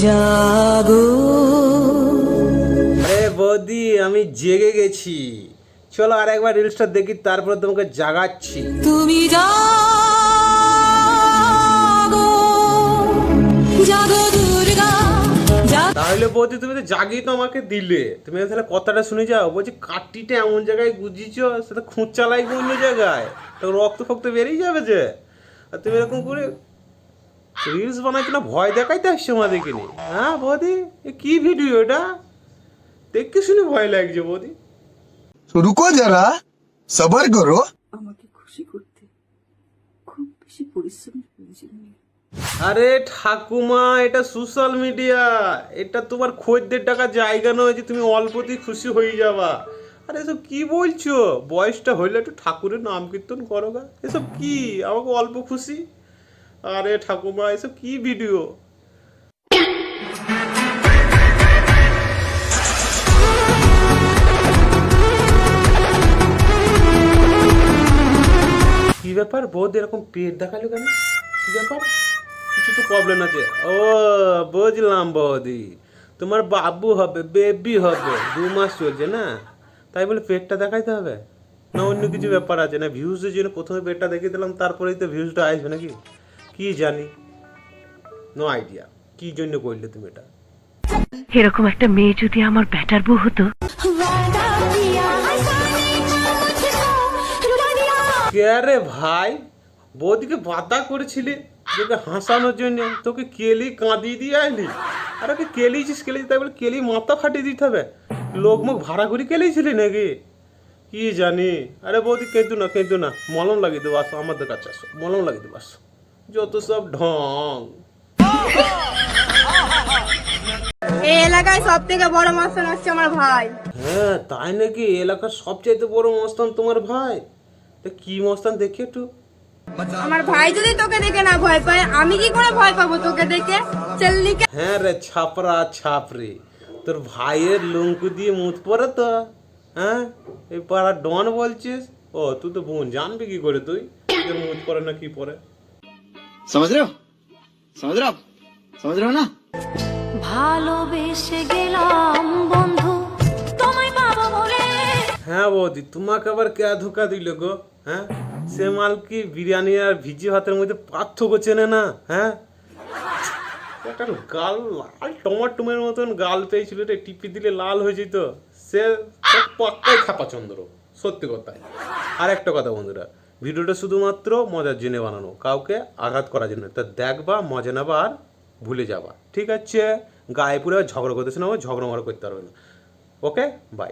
জাগো। আরে বৌদি আমি জেগে গেছি, চলো আর একবার রিলসটা দেখি, তারপর তোমাকে জাগাচ্ছি। তুমি জাগো জাগো দুর্গা। তাহলে বৌদি তুমি তো জাগিয়ে তো আমাকে দিলে, তুমি তাহলে কথাটা শুনে যাও। বলছি কাটিটা এমন জায়গায় গুজিছ, সেটা খুঁচা লাগবে অন্য জায়গায়, তো রক্ত ফক্ত বেরিয়ে যাবে যে। আর তুমি এরকম করে রিলস বানাইছো না, ভয় দেখাইতে আসছো আমাদেরকে নিয়ে। হ্যাঁ বৌদি, এ কি ভিডিও এটা? দেখতে শুনে ভয় লাগছে বৌদি। रुको जरा सबर करो। আমাকে খুশি করতে খুব বেশি পরিশ্রমের প্রয়োজন নেই। আরে ঠাকুমা, এটা সোশ্যাল মিডিয়া, এটা তোমার খদ্দের টাকা জায়গা নয় যে তুমি অল্পতেই খুশি হয়ে যাবা। আরে এসব কি বলছো? বয়সটা হইলে একটু ঠাকুরের নাম কীর্তন করো গা। এসব কি আমাকে অল্প খুশি? আরে ঠাকুমা, এসব কি ভিডিও? কি ব্যাপার বৌদি, এরকম পেট দেখালো কেন? কি ব্যাপার? কিছু তো প্রবলেম আছে। ও বুঝলাম বৌদি, তোমার বাবু হবে, বেবি হবে, 2 মাস চলছে না, তাই বলে পেটটা দেখাইতে হবে? না অন্য কিছু ব্যাপার আছে? না ভিউজের জন্য প্রথমে পেটটা দেখিয়ে দিলাম, তারপরেই তো ভিউজটা আসবে নাকি? কি জানি, নো আইডিয়া কি জন্য করলে তুমি এটা। এরকম একটা মেয়ে যদি আমার ব্যাটার বউ হতো। কে রে ভাই, বৌদিকে বাধা করেছিলি তোকে হাসানোর জন্য, তোকে কেলি কাঁদিয়ে দিয়ে আইলি। আর ওকে কেলিয়েছিস, তাই বলে কেলি মাথা ফাটিয়ে দিতে হবে? লোক মুখ ভাড়া করে কেলিয়েছিলি নাকি? কি জানি। আরে বৌদি কেঁদু না, মলম লাগিয়ে দেবো, আসো আমাদের কাছে আসো, মলম লাগিয়ে দেবো আসো। যত সব ঢং। এই এলাকায় সব থেকে বড় মস্তান হচ্ছে আমার ভাই। হ্যাঁ তাই নাকি? এলাকার সবচাইতে বড় মস্তান তোমার ভাই? তা কি মস্তান দেখি একটু। আমার ভাই যদি তোকে দেখে না ভয় পায়, আমি কি করে ভয় পাবো তোকে দেখে? চল্লিকে হ্যাঁ রে ছাপরা ছাপরি, তোর ভাইয়ের লুঙ্কু দিয়ে মুত পরে তো। হ্যাঁ এই পাড়া ডন বলছিস? ও তুই তো বোন, জানবি কি করে তুই তোর মুত পরে না কি পরে? समझ रहे हो समझ रहे हो आप समझ रहे हो ना। ভালোবেসে গেলাম বন্ধু তোমায় পাবো বলে। হ্যাঁ বৌদি, তোমাকে আবার কে ধোকা দিল গো? হ্যাঁ সে মাল কি বিরিয়ানি আর ভিজি ভাতের মধ্যে পার্থক্য চেনে না? হ্যাঁ একটা গাল লাল টমাটোমের মতন গাল পেয়েছিল রে, টিপি দিলে লাল হয়ে যেত। সে পাক্কাই খাপা চন্দ্র, সত্যি কথাই। আর একটা কথা বন্ধুরা, ভিডিওটা শুধুমাত্র মজার জন্য বানানো, কাউকে আঘাত করার জন্য। তা দেখবা, মজা নেবা আর ভুলে যাবা, ঠিক আছে? গায়ে পুরো ঝগড়া করতেছে না, ঝগড়া মগড়া করতে পারবে না। Okay bye.